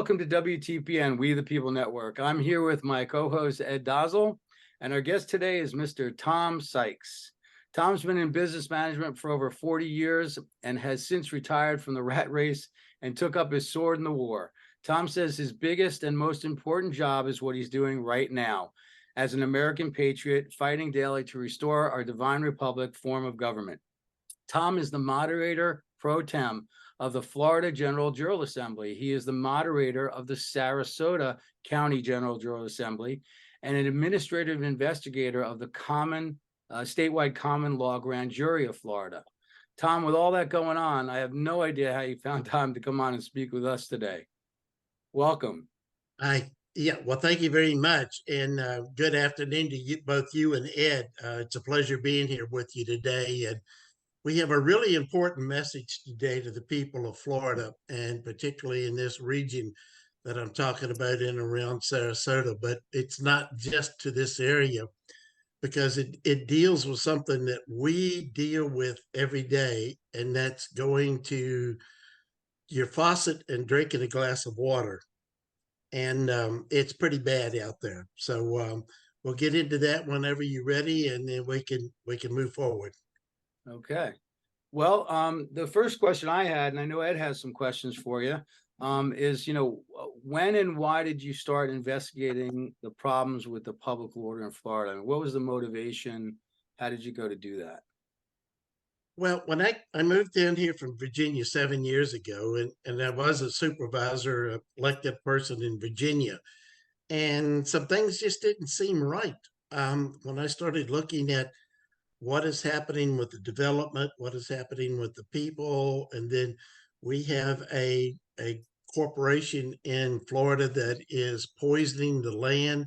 Welcome to WTPN, We the People Network. I'm here with my co-host, Ed Dozel, and our guest today is Mr. Tom Sikes. Tom's been in business management for over 40 years and has since retired from the rat race and took up his sword in the war. Tom says his biggest and most important job is what he's doing right now as an American patriot, fighting daily to restore our divine republic form of government. Tom is the moderator pro tem of the Florida General Jural Assembly. He is the moderator of the Sarasota County General Jural Assembly and an administrative investigator of the statewide common law grand jury of Florida. Tom, with all that going on, I have no idea how you found time to come on and speak with us today. Welcome. Well, thank you very much. And good afternoon to you, both you and Ed. It's a pleasure being here with you today. And we have a really important message today to the people of Florida, and particularly in this region that I'm talking about in around Sarasota. But it's not just to this area, because it deals with something that we deal with every day, and that's going to your faucet and drinking a glass of water. And it's pretty bad out there. So we'll get into that whenever you're ready, and then we can move forward. Okay. Well, the first question I had, and I know Ed has some questions for you, is, when and why did you start investigating the problems with the public order in Florida? I mean, what was the motivation? How did you go to do that? Well, when I moved down here from Virginia 7 years ago, and I was a supervisor, elected person in Virginia, and some things just didn't seem right. When I started looking at what is happening with the development, what is happening with the people, and then we have a corporation in Florida that is poisoning the land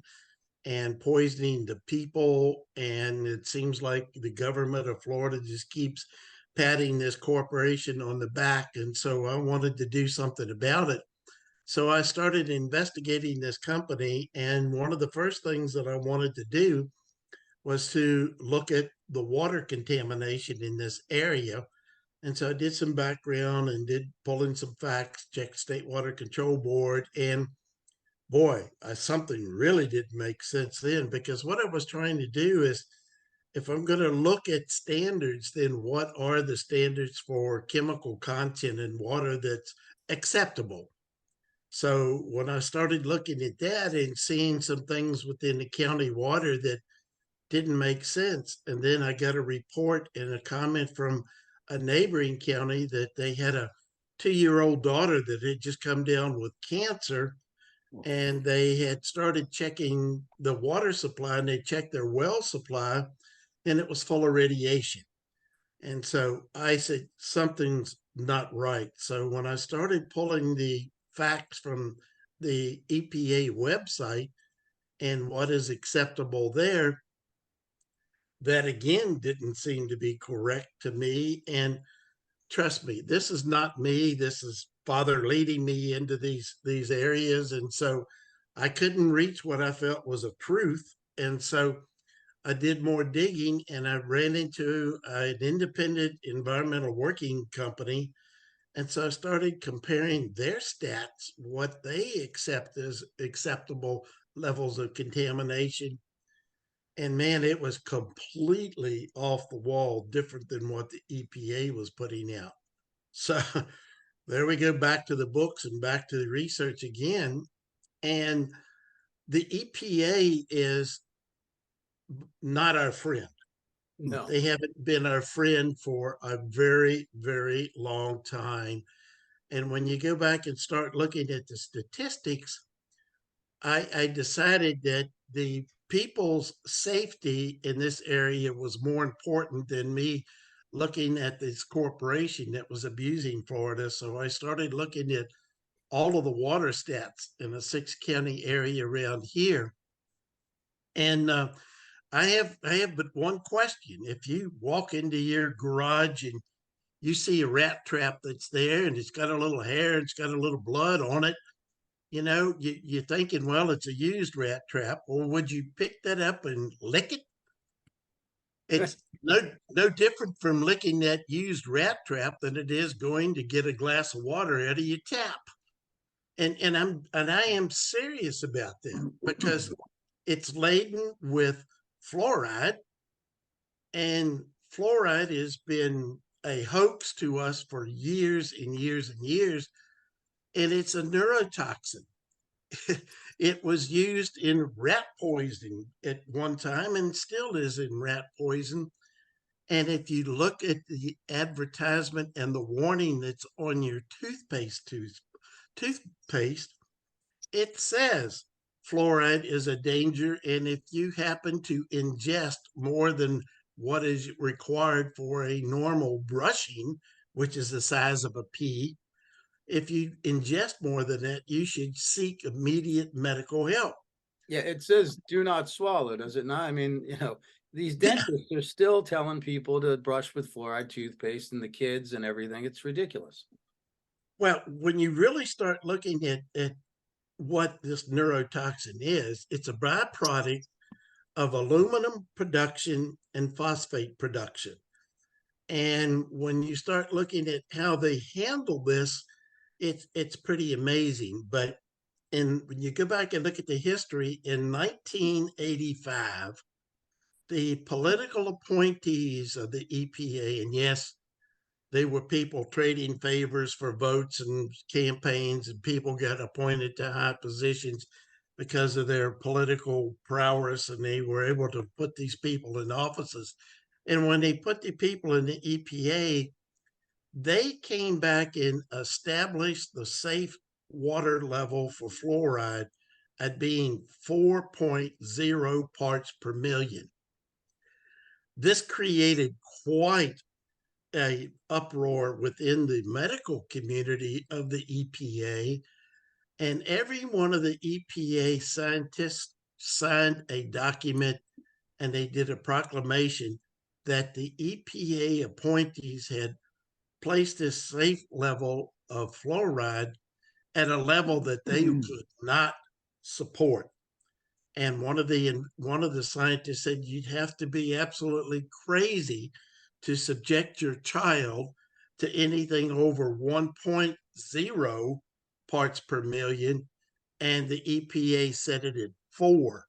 and poisoning the people. And it seems like the government of Florida just keeps patting this corporation on the back. And so I wanted to do something about it. So I started investigating this company. And one of the first things that I wanted to do was to look at the water contamination in this area. And so I did some background and did pull in some facts, checked State Water Control Board, and boy, something really didn't make sense then, because what I was trying to do is, if I'm going to look at standards, then what are the standards for chemical content in water that's acceptable? So when I started looking at that and seeing some things within the county water that didn't make sense, and then I got a report and a comment from a neighboring county that they had a 2-year-old daughter that had just come down with cancer, and they had started checking the water supply, and they checked their well supply, and it was full of radiation. And so I said, something's not right. So when I started pulling the facts from the EPA website and what is acceptable there, that again didn't seem to be correct to me. And trust me, this is not me. This is Father leading me into these areas. And so I couldn't reach what I felt was a truth. And so I did more digging, and I ran into an independent environmental working company. And so I started comparing their stats, what they accept as acceptable levels of contamination. And man, it was completely off the wall, different than what the EPA was putting out. So there we go, back to the books and back to the research again. And the EPA is not our friend. No. They haven't been our friend for a very, very long time. And when you go back and start looking at the statistics, I decided that the people's safety in this area was more important than me looking at this corporation that was abusing Florida. So I started looking at all of the water stats in a 6-county area around here. And I have but one question. If you walk into your garage and you see a rat trap that's there and it's got a little hair, it's got a little blood on it, you're thinking, well, it's a used rat trap. Or would you pick that up and lick it? It's no different from licking that used rat trap than it is going to get a glass of water out of your tap. And I am serious about that because it's laden with fluoride, and fluoride has been a hoax to us for years and years and years, and it's a neurotoxin. It was used in rat poison at one time and still is in rat poison. And if you look at the advertisement and the warning that's on your toothpaste, it says fluoride is a danger. And if you happen to ingest more than what is required for a normal brushing, which is the size of a pea, if you ingest more than that, you should seek immediate medical help. Yeah, it says do not swallow, does it not? I mean, these dentists are still telling people to brush with fluoride toothpaste and the kids and everything. It's ridiculous. Well, when you really start looking at what this neurotoxin is, it's a byproduct of aluminum production and phosphate production. And when you start looking at how they handle this, it's pretty amazing. But when you go back and look at the history, in 1985, the political appointees of the EPA, and yes, they were people trading favors for votes and campaigns, and people got appointed to high positions because of their political prowess, and they were able to put these people in offices. And when they put the people in the EPA, they came back and established the safe water level for fluoride at being 4.0 parts per million. This created quite a uproar within the medical community of the EPA, and every one of the EPA scientists signed a document and they did a proclamation that the EPA appointees had placed this safe level of fluoride at a level that they could not support. And one of the scientists said you'd have to be absolutely crazy to subject your child to anything over 1.0 parts per million, and the EPA set it at 4.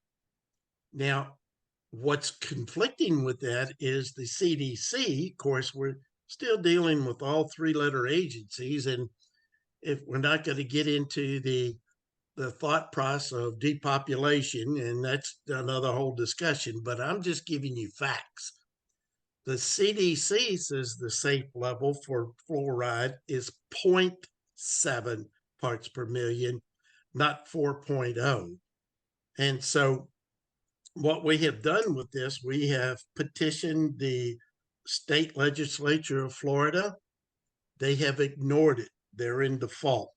Now, what's conflicting with that is the CDC. Of course, we're still dealing with all three-letter agencies, and if we're not going to get into the thought process of depopulation, and that's another whole discussion, but I'm just giving you facts. The CDC says the safe level for fluoride is 0.7 parts per million, not 4.0. And so what we have done with this, we have petitioned the state legislature of Florida. They have ignored it. They're in default.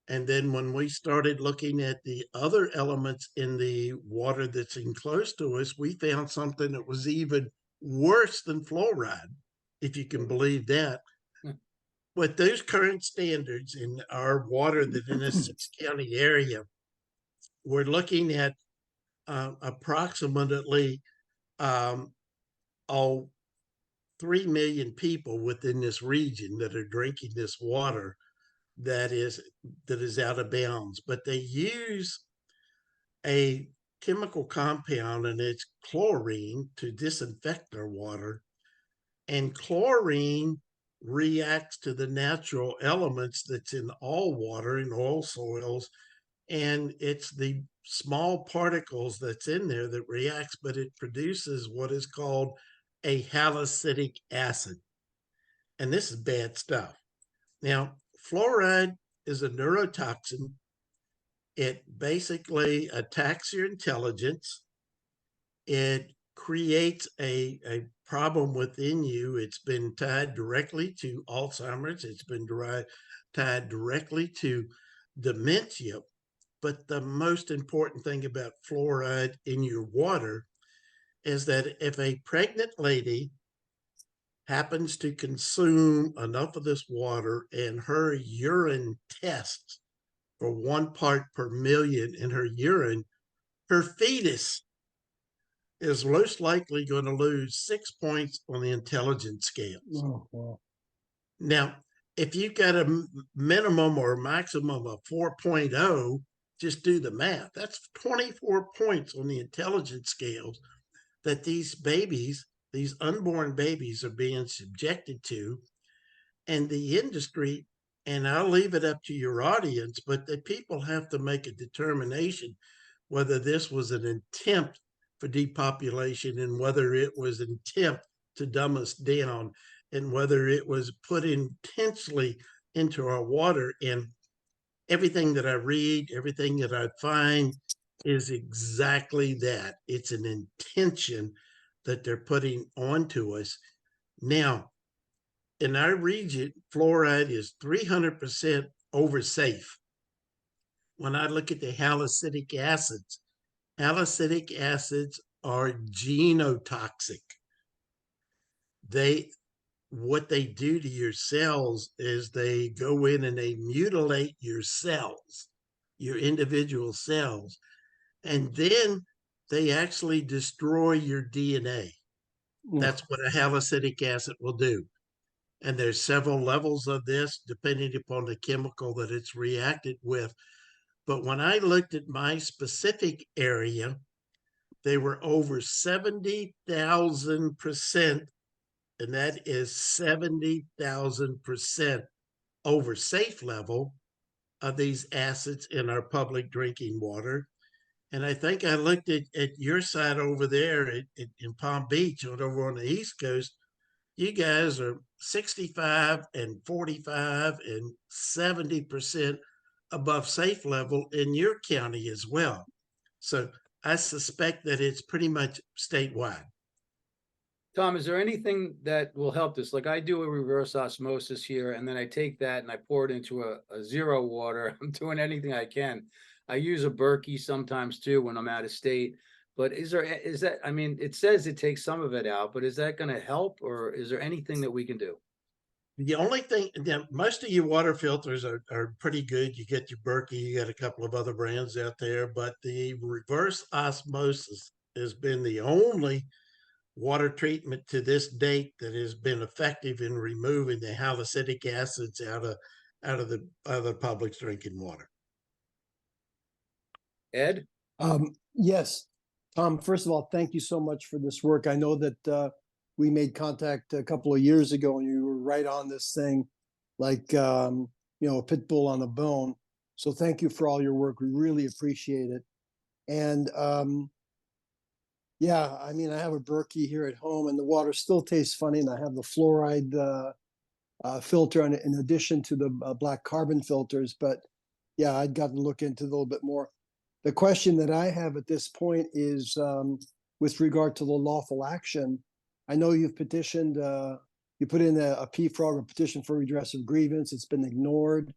And then when we started looking at the other elements in the water that's enclosed to us, we found something that was even worse than fluoride, if you can believe that. With those current standards in our water that in a 6-county area, we're looking at approximately 3 million people within this region that are drinking this water that is out of bounds. But they use a chemical compound, and it's chlorine, to disinfect their water. And chlorine reacts to the natural elements that's in all water and all soils, and it's the small particles that's in there that reacts, but it produces what is called a halicydic acid. And this is bad stuff. Now, fluoride is a neurotoxin. It basically attacks your intelligence. It creates a problem within you. It's been tied directly to Alzheimer's. It's been tied directly to dementia. But the most important thing about fluoride in your water is that if a pregnant lady happens to consume enough of this water and her urine tests for 1 part per million in her urine, her fetus is most likely going to lose 6 points on the intelligence scales. Oh, wow. Now, if you got a minimum or maximum of 4.0, just do the math. That's 24 points on the intelligence scales that these babies, these unborn babies, are being subjected to. And the industry, and I'll leave it up to your audience, but the people have to make a determination whether this was an attempt for depopulation and whether it was an attempt to dumb us down and whether it was put intentionally into our water. And everything that I read, everything that I find is exactly that. It's an intention that they're putting onto us. Now, in our region, fluoride is 300% over safe. When I look at the halicydic acids are genotoxic. What they do to your cells is they go in and they mutilate your cells, your individual cells, and then they actually destroy your DNA. That's what a halicydic acid will do. And there's several levels of this depending upon the chemical that it's reacted with. But when I looked at my specific area, they were over 70,000%, and that is 70,000% over safe level of these acids in our public drinking water. And I think I looked at your side over there in Palm Beach, over on the East Coast. You guys are 65 and 45 and 70% above safe level in your county as well. So I suspect that it's pretty much statewide. Tom, is there anything that will help this? Like I do a reverse osmosis here, and then I take that and I pour it into a zero water. I'm doing anything I can. I use a Berkey sometimes too when I'm out of state. But is that, I mean, it says it takes some of it out, but is that going to help, or is there anything that we can do? The only thing, most of your water filters are pretty good. You get your Berkey, you got a couple of other brands out there, but the reverse osmosis has been the only water treatment to this date that has been effective in removing the halicydic acids out of the public drinking water. Ed? Yes, Tom, first of all, thank you so much for this work. I know that we made contact a couple of years ago and you were right on this thing, like, a pit bull on a bone. So thank you for all your work. We really appreciate it. And yeah, I mean, I have a Berkey here at home and the water still tastes funny. And I have the fluoride filter in addition to the black carbon filters. But yeah, I'd got to look into it a little bit more. The question that I have at this point is with regard to the lawful action. I know you've petitioned, you put in a PFROG, a petition for redress of grievance. It's been ignored.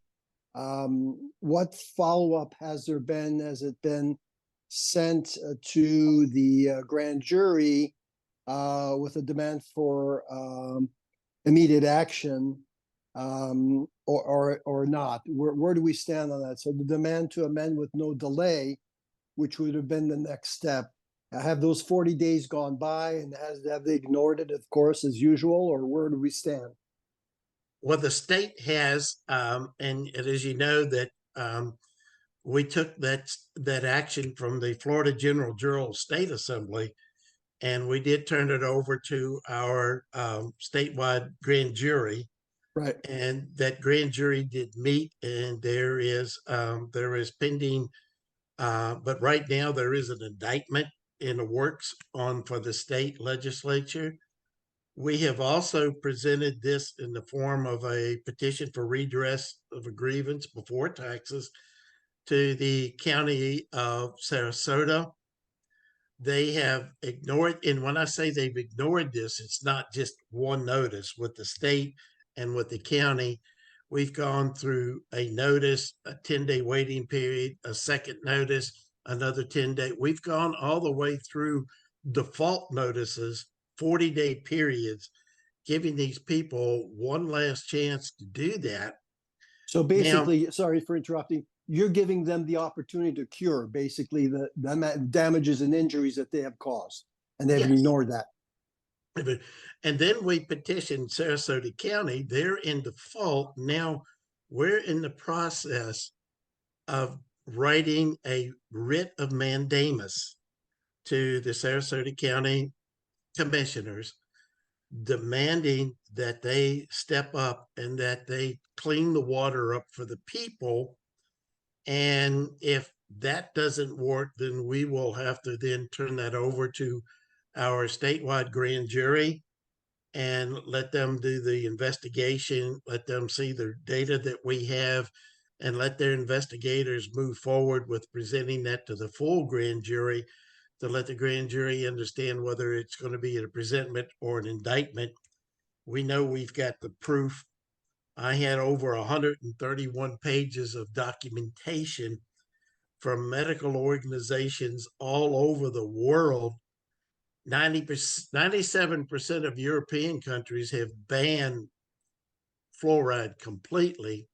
What follow-up has there been? Has it been sent to the grand jury with a demand for immediate action or not? Where do we stand on that? So the demand to amend with no delay, which would have been the next step. Have those 40 days gone by and have they ignored it, of course, as usual, or where do we stand? Well, the state has, and as you know, that we took that action from the Florida General Jural State Assembly, and we did turn it over to our statewide grand jury. Right. And that grand jury did meet, and there is pending, but right now there is an indictment in the works for the state legislature. We have also presented this in the form of a petition for redress of a grievance before taxes to the county of Sarasota. They have ignored, and when I say they've ignored this, it's not just one notice with the state and with the county. We've gone through a notice, a 10-day waiting period, a second notice, another 10-day. We've gone all the way through default notices, 40-day periods, giving these people one last chance to do that. So basically, sorry for interrupting, you're giving them the opportunity to cure basically the damages and injuries that they have caused, and they've ignored that. And then we petitioned Sarasota County. They're in default. Now we're in the process of writing a writ of mandamus to the Sarasota County commissioners, demanding that they step up and that they clean the water up for the people. And if that doesn't work, then we will have to then turn that over to our statewide grand jury and let them do the investigation, let them see the data that we have, and let their investigators move forward with presenting that to the full grand jury to let the grand jury understand whether it's going to be a presentment or an indictment. We know we've got the proof. I had over 131 pages of documentation from medical organizations all over the world. 97% of European countries have banned fluoride completely.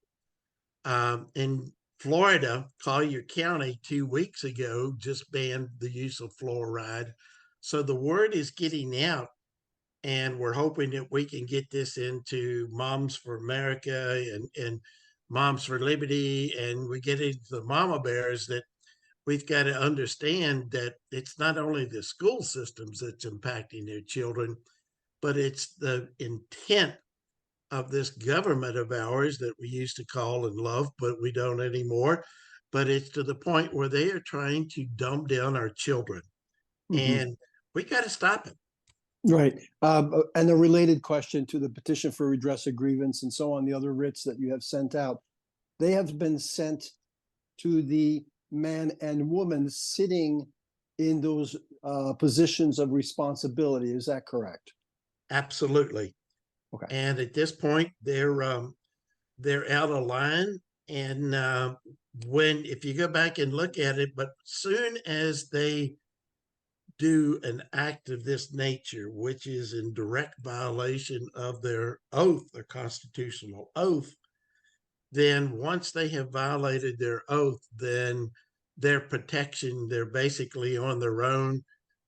In Florida, Collier County 2 weeks ago just banned the use of fluoride. So the word is getting out, and we're hoping that we can get this into Moms for America and Moms for Liberty, and we get into the mama bears that we've got to understand that it's not only the school systems that's impacting their children, but it's the intent of this government of ours that we used to call and love, but we don't anymore. But it's to the point where they are trying to dumb down our children. And we got to stop it. Right. And a related question to the petition for redress of grievance and so on, the other writs that you have sent out, they have been sent to the man and woman sitting in those positions of responsibility. Is that correct? Absolutely. Okay. And at this point, they're out of line. And if you go back and look at it, but soon as they do an act of this nature, which is in direct violation of their oath, their constitutional oath, then once they have violated their oath, then their protection, they're basically on their own.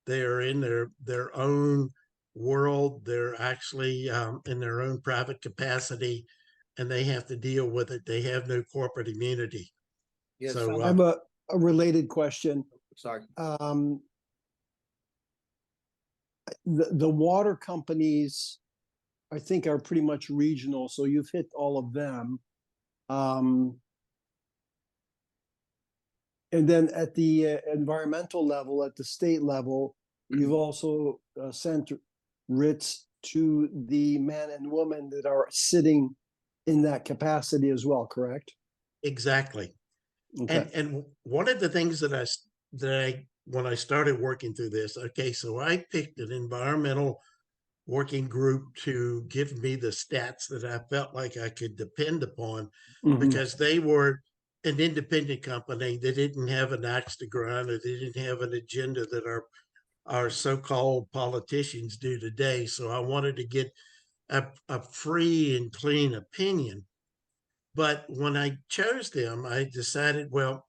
They're in their own world. They're actually in their own private capacity, and they have to deal with it. They have no corporate immunity. Yes, So I have a related question. sorry. The water companies, I think, are pretty much regional, so you've hit all of them. And then at the environmental level, at the state level, you've also sent writs to the man and woman that are sitting in that capacity as well, correct? exactly. Okay. And one of the things that I when I started working through this, okay, so I picked an environmental working group to give me the stats that I felt like I could depend upon, because they were an independent company. They didn't have an axe to grind, or they didn't have an agenda that our so-called politicians do today. So I wanted to get a free and clean opinion. But when I chose them, I decided, well,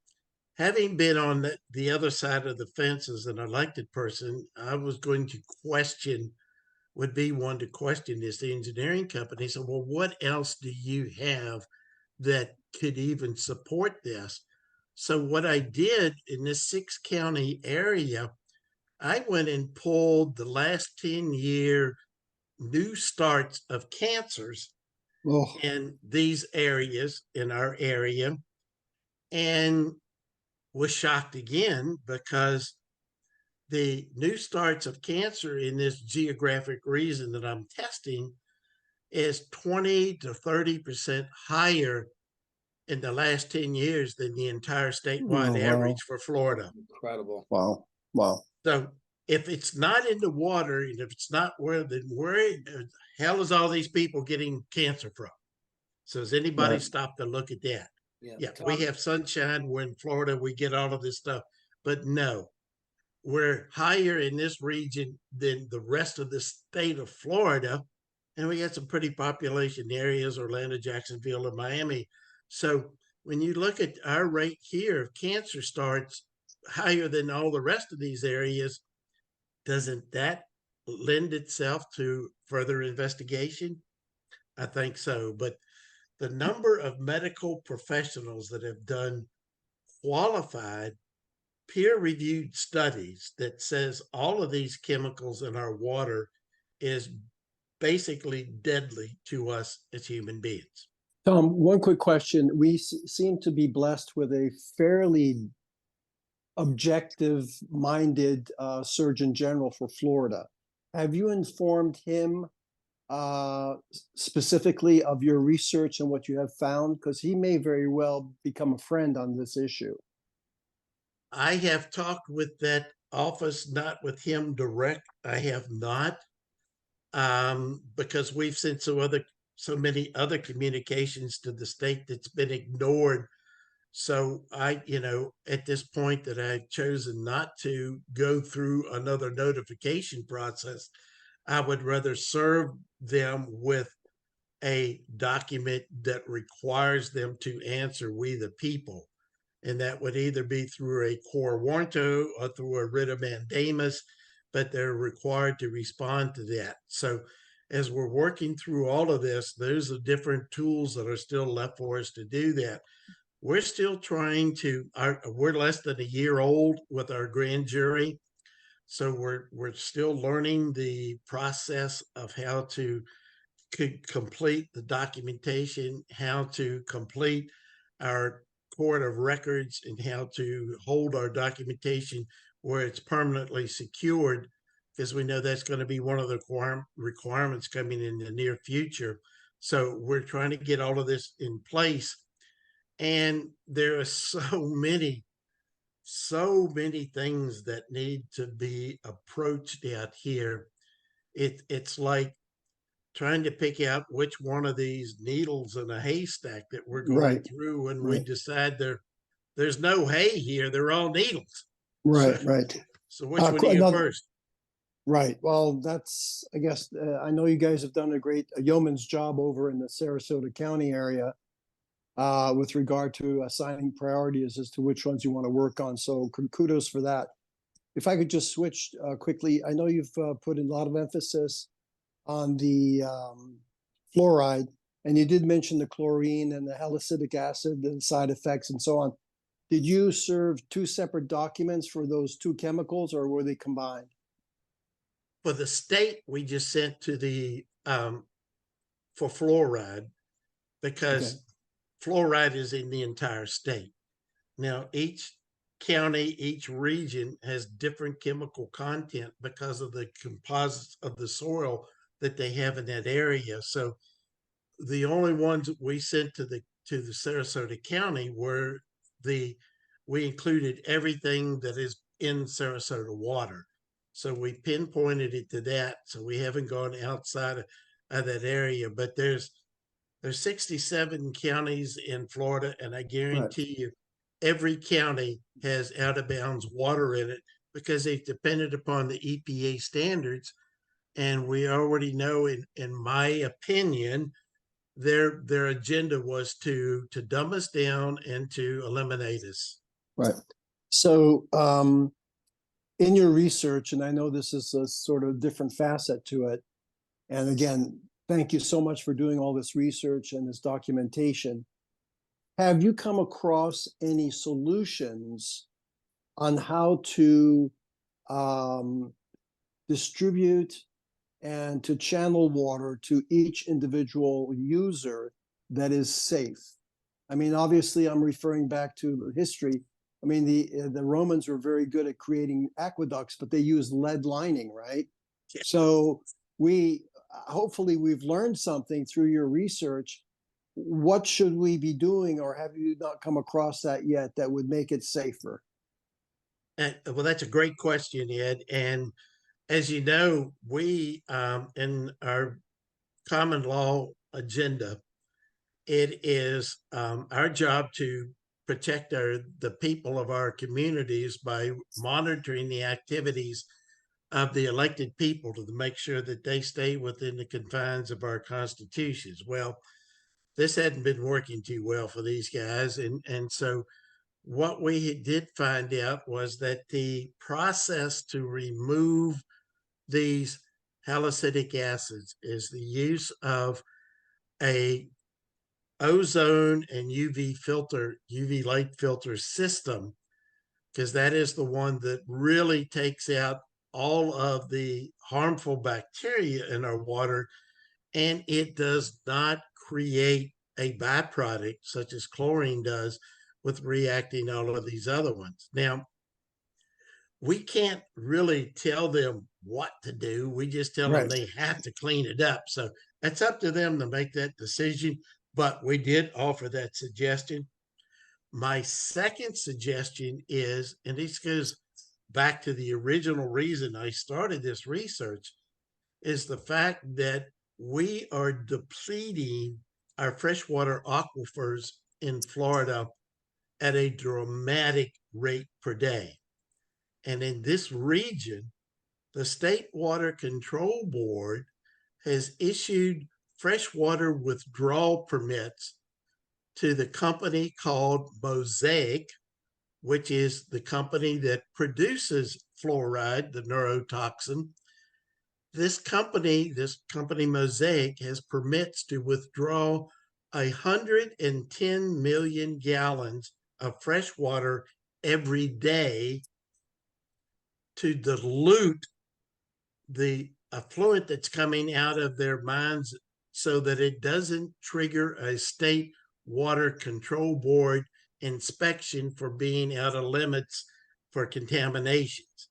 having been on the other side of the fence as an elected person, I was going to would be one to question this engineering company. So, well, what else do you have that could even support this? So what I did in this 6-county area, I went and pulled the last 10-year new starts of cancers in these areas, in our area, and was shocked again because the new starts of cancer in this geographic region that I'm testing is 20 to 30% higher in the last 10 years than the entire statewide average for Florida. Incredible. Wow. Wow. So if it's not in the water, and if it's not where, then where the hell is all these people getting cancer from? So has anybody stopped to look at that? Yeah, we have sunshine. We're in Florida. We get all of this stuff. But no, we're higher in this region than the rest of the state of Florida. And we got some pretty population areas, Orlando, Jacksonville, and Miami. So when you look at our rate here of cancer starts higher than all the rest of these areas, doesn't that lend itself to further investigation? I think so. But the number of medical professionals that have done qualified peer-reviewed studies that says all of these chemicals in our water is basically deadly to us as human beings. Tom, one quick question. We seem to be blessed with a fairly objective-minded Surgeon General for Florida. Have you informed him specifically of your research and what you have found? Because he may very well become a friend on this issue. I have talked with that office, not with him direct. I have not, because we've sent so many other communications to the state that's been ignored. So at this point that I've chosen not to go through another notification process, I would rather serve them with a document that requires them to answer we the people. And that would either be through a core warranto or through a writ of mandamus, but they're required to respond to that. So as we're working through all of this, those are different tools that are still left for us to do that. We're still trying to, we're less than a year old with our grand jury. So we're still learning the process of how to complete the documentation, how to complete our court of records, and how to hold our documentation where it's permanently secured, because we know that's going to be one of the requirements coming in the near future. So we're trying to get all of this in place. And there are so many things that need to be approached out here. It's like trying to pick out which one of these needles in a haystack that we're going Right. through when we Right. decide there's no hay here, they're all needles. Right, So, right. so which one do you Another, first? Right. Well, that's, I guess, I know you guys have done a yeoman's job over in the Sarasota County area with regard to assigning priorities as to which ones you want to work on. So kudos for that. If I could just switch quickly, I know you've put a lot of emphasis on the fluoride, and you did mention the chlorine and the halicylic acid and side effects and so on. Did you serve two separate documents for those two chemicals, or were they combined? For the state, we just sent to the for fluoride, because fluoride is in the entire state. Now, each county, each region has different chemical content because of the composites of the soil that they have in that area. So the only ones that we sent to the Sarasota County were we included everything that is in Sarasota water. So we pinpointed it to that. So we haven't gone outside of that area, but there's 67 counties in Florida, and I guarantee you every county has out of bounds water in it because they've depended upon the EPA standards. And we already know, in my opinion, their agenda was to dumb us down and to eliminate us. Right. So in your research, and I know this is a sort of different facet to it, and again, thank you so much for doing all this research and this documentation. Have you come across any solutions on how to distribute and to channel water to each individual user that is safe? I mean, obviously, I'm referring back to history. I mean, the Romans were very good at creating aqueducts, but they used lead lining, right? Yeah. So hopefully we've learned something through your research. What should we be doing, or have you not come across that yet, that would make it safer? Well, that's a great question, Ed. And as you know, we in our common law agenda, it is our job to protect the people of our communities by monitoring the activities of the elected people to make sure that they stay within the confines of our constitutions. Well, this hadn't been working too well for these guys. And so what we did find out was that the process to remove these halocytic acids is the use of a ozone and UV light filter system, because that is the one that really takes out all of the harmful bacteria in our water, and it does not create a byproduct such as chlorine does with reacting all of these other ones. Now, we can't really tell them what to do. We just tell them Right. they have to clean it up. So it's up to them to make that decision. But we did offer that suggestion. My second suggestion is, and this goes back to the original reason I started this research, is the fact that we are depleting our freshwater aquifers in Florida at a dramatic rate per day. And in this region, the State Water Control Board has issued freshwater withdrawal permits to the company called Mosaic, which is the company that produces fluoride, the neurotoxin. This company Mosaic, has permits to withdraw 110 million gallons of fresh water every day to dilute the effluent that's coming out of their mines so that it doesn't trigger a state water control board inspection for being out of limits for contaminations.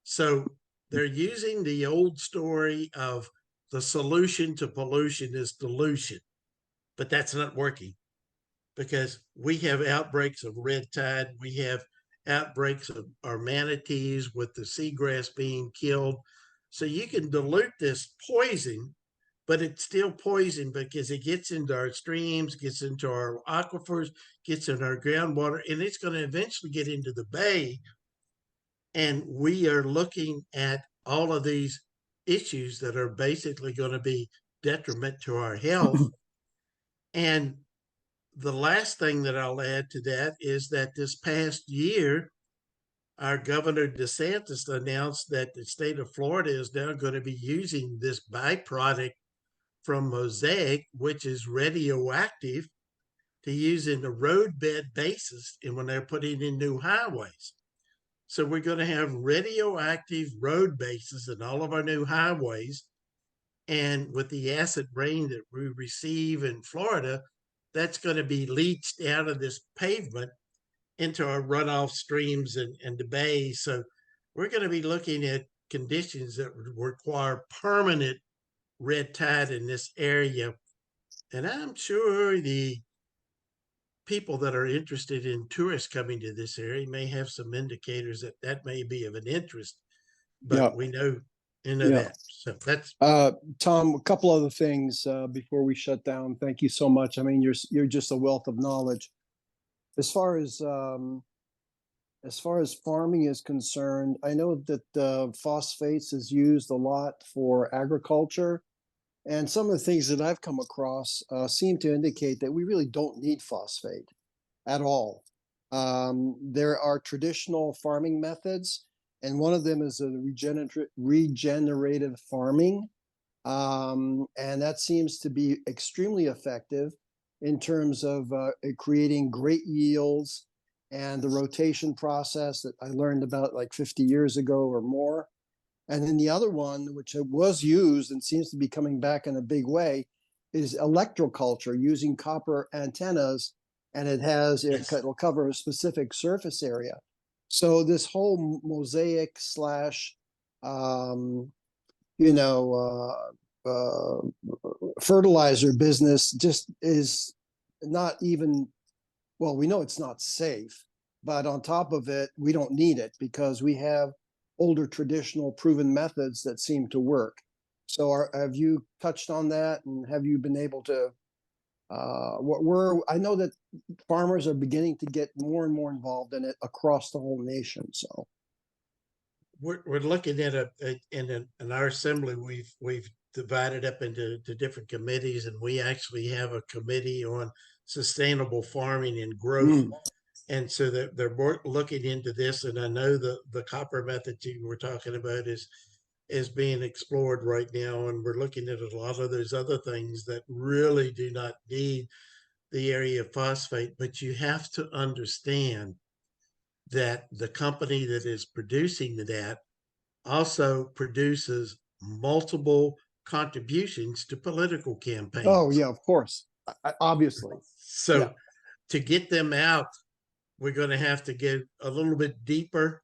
So they're using the old story of the solution to pollution is dilution, but that's not working, because we have outbreaks of red tide. We have outbreaks of our manatees with the seagrass being killed. So you can dilute this poison, but it's still poison because it gets into our streams, gets into our aquifers, gets in our groundwater, and it's going to eventually get into the bay. And we are looking at all of these issues that are basically going to be detriment to our health. And the last thing that I'll add to that is that this past year, our Governor DeSantis announced that the state of Florida is now going to be using this byproduct from Mosaic, which is radioactive, to use in the roadbed basis and when they're putting in new highways. So we're going to have radioactive road bases in all of our new highways. And with the acid rain that we receive in Florida, that's going to be leached out of this pavement into our runoff streams and the bay. So we're going to be looking at conditions that require permanent red tide in this area. And I'm sure the people that are interested in tourists coming to this area may have some indicators that that may be of an interest, but Yeah. we know Yeah. that. So that's Tom, a couple other things before we shut down. Thank you so much. I mean, you're just a wealth of knowledge. As far as farming is concerned, I know that phosphates is used a lot for agriculture, and some of the things that I've come across seem to indicate that we really don't need phosphate at all. There are traditional farming methods, and one of them is a regenerative farming. And that seems to be extremely effective in terms of creating great yields, and the rotation process that I learned about like 50 years ago or more. And then the other one, which was used and seems to be coming back in a big way, is electroculture using copper antennas, and it'll cover a specific surface area. So this whole Mosaic slash, fertilizer business just is not even, well, we know it's not safe, but on top of it, we don't need it because we have older traditional proven methods that seem to work. So have you touched on that, and have you been able to, I know that farmers are beginning to get more and more involved in it across the whole nation. So we're looking at in our assembly, we've divided up into different committees, and we actually have a committee on sustainable farming and growth. And so they're more looking into this. And I know the copper method you were talking about is is being explored right now, and we're looking at a lot of those other things that really do not need the area of phosphate. But you have to understand that the company that is producing that also produces multiple contributions to political campaigns. Oh, yeah, of course. Obviously. So Yeah. to get them out, we're going to have to get a little bit deeper,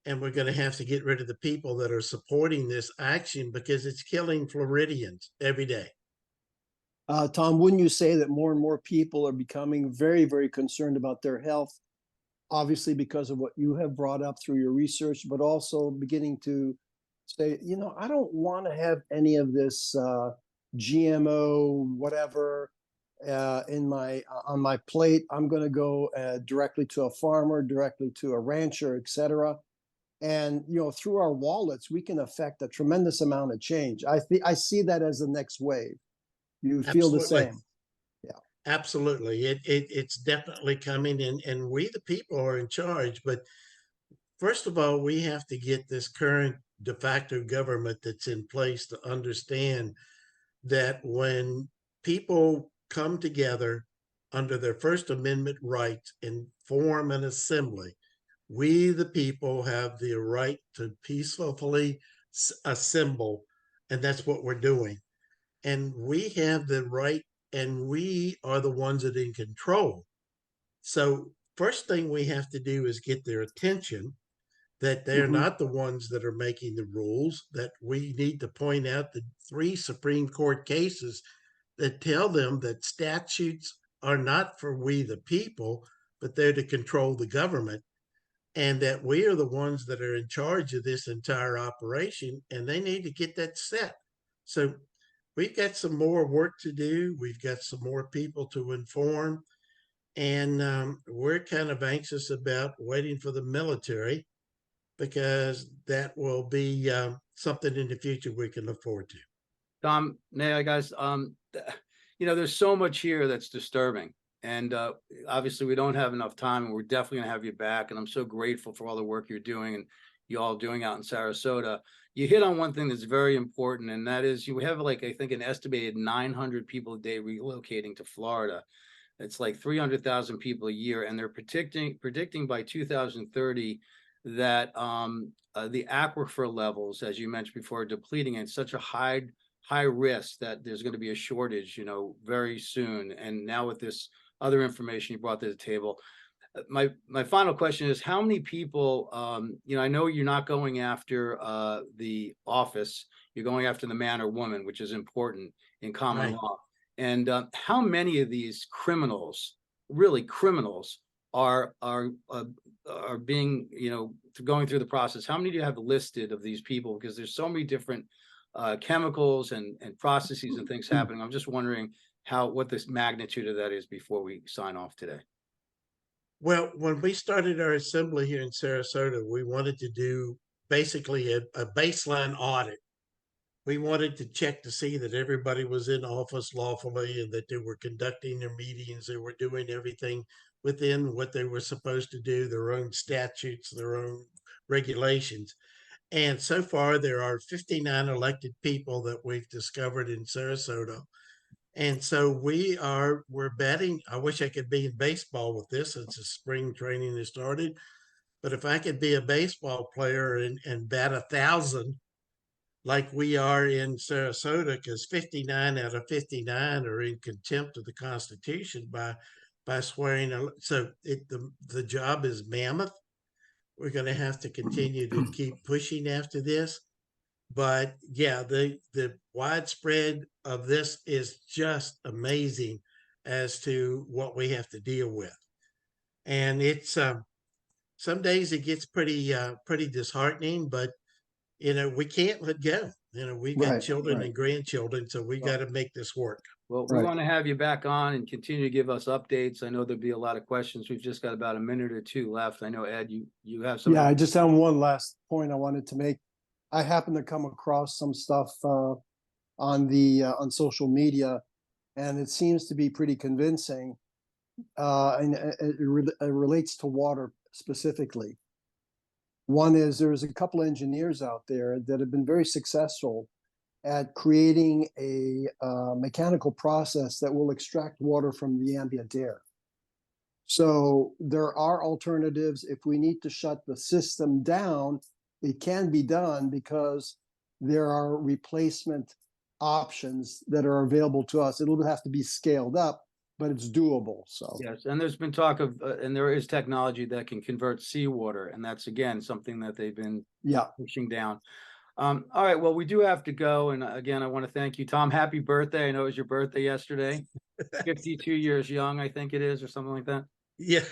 and we're going to have to get rid of the people that are supporting this action, because it's killing Floridians every day. Tom, wouldn't you say that more and more people are becoming very, very concerned about their health? Obviously, because of what you have brought up through your research, but also beginning to say, you know, I don't want to have any of this GMO, whatever, in my on my plate. I'm going to go directly to a farmer, directly to a rancher, etc. And you know, through our wallets, we can affect a tremendous amount of change. I see that as the next wave. You feel the Absolutely. same? Yeah. Absolutely. It's definitely coming, and we, the people, are in charge. But first of all, we have to get this current de facto government that's in place to understand that when people come together under their First Amendment rights and form an assembly, we, the people, have the right to peacefully assemble, and that's what we're doing. And we have the right, and we are the ones that are in control. So, first thing we have to do is get their attention that they're Mhm. not the ones that are making the rules, that we need to point out the 3 Supreme Court cases that tell them that statutes are not for we the people, but they're to control the government, and that we are the ones that are in charge of this entire operation, and they need to get that set. So we've got some more work to do. We've got some more people to inform, and we're kind of anxious about waiting for the military, because that will be something in the future we can look forward to. Tom, guys, you know, there's so much here that's disturbing. And obviously we don't have enough time, and we're definitely gonna have you back. And I'm so grateful for all the work you're doing and you all doing out in Sarasota. You hit on one thing that's very important, and that is you have, like, I think, an estimated 900 people a day relocating to Florida. It's like 300,000 people a year, and they're predicting by 2030 that the aquifer levels, as you mentioned before, are depleting at such a high risk that there's going to be a shortage, you know, very soon. And now with this other information you brought to the table, my final question is, how many people, you know, I know you're not going after the office, you're going after the man or woman, which is important in common Right. law. And how many of these criminals, really criminals, are being, you know, going through the process? How many do you have listed of these people? Because there's so many different chemicals and processes and things happening. I'm just wondering what this magnitude of that is before we sign off today. Well, when we started our assembly here in Sarasota, we wanted to do basically a baseline audit. We wanted to check to see that everybody was in office lawfully, and that they were conducting their meetings, they were doing everything within what they were supposed to do, their own statutes, their own regulations. And so far, there are 59 elected people that we've discovered in Sarasota. And so we're betting. I wish I could be in baseball with this, since the spring training has started. But if I could be a baseball player and bat 1,000 like we are in Sarasota, because 59 out of 59 are in contempt of the Constitution by swearing. So the job is mammoth. We're going to have to continue to keep pushing after this. But yeah, the widespread of this is just amazing as to what we have to deal with. And it's some days it gets pretty disheartening, but you know, we can't let go. You know, we've got Right, children right. and grandchildren, so we got to make this work. Well, we Right. want to have you back on and continue to give us updates. I know there'll be a lot of questions. We've just got about a minute or two left. I know, Ed, you have some. Yeah, I just have one last point I wanted to make. I happened to come across some stuff on social media, and it seems to be pretty convincing. And it relates to water specifically. One is there's a couple engineers out there that have been very successful at creating a mechanical process that will extract water from the ambient air. So there are alternatives. If we need to shut the system down, it can be done because there are replacement options that are available to us. It'll have to be scaled up, but it's doable. So Yes, and there's been talk of, and there is technology that can convert seawater, and that's again something that they've been yeah, pushing down. All right, well, we do have to go, and again, I want to thank you, Tom. Happy birthday! I know it was your birthday yesterday. 52 years young, I think it is, or something like that. Yeah.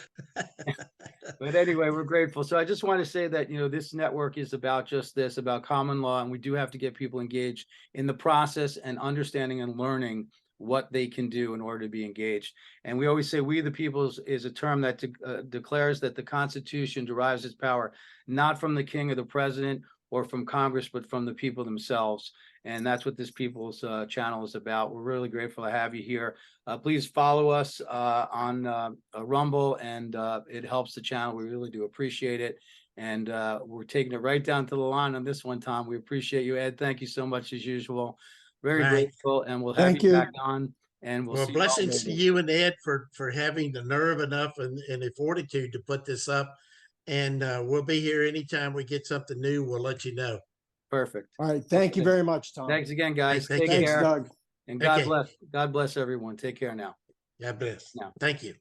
But anyway, we're grateful. So I just want to say that, this network is about just this, about common law, and we do have to get people engaged in the process and understanding and learning what they can do in order to be engaged. And we always say we the people is a term that declares that the Constitution derives its power not from the king or the president or from Congress, but from the people themselves. And that's what this people's channel is about. We're really grateful to have you here. Please follow us on Rumble, and it helps the channel. We really do appreciate it. And we're taking it right down to the line on this one, Tom. We appreciate you, Ed. Thank you so much as usual. Very Right. grateful, and we'll have Thank you you. back on. And we'll Well, see you all blessings to later. you and Ed for having the nerve enough and the fortitude to put this up. And we'll be here anytime we get something new. We'll let you know. Perfect. all right. Thank you Okay. very much, Tom. Thanks again, guys. Thank Take you. Thanks, care. Doug. And God Okay. bless. God bless everyone. Take care now. God bless. No. Thank you.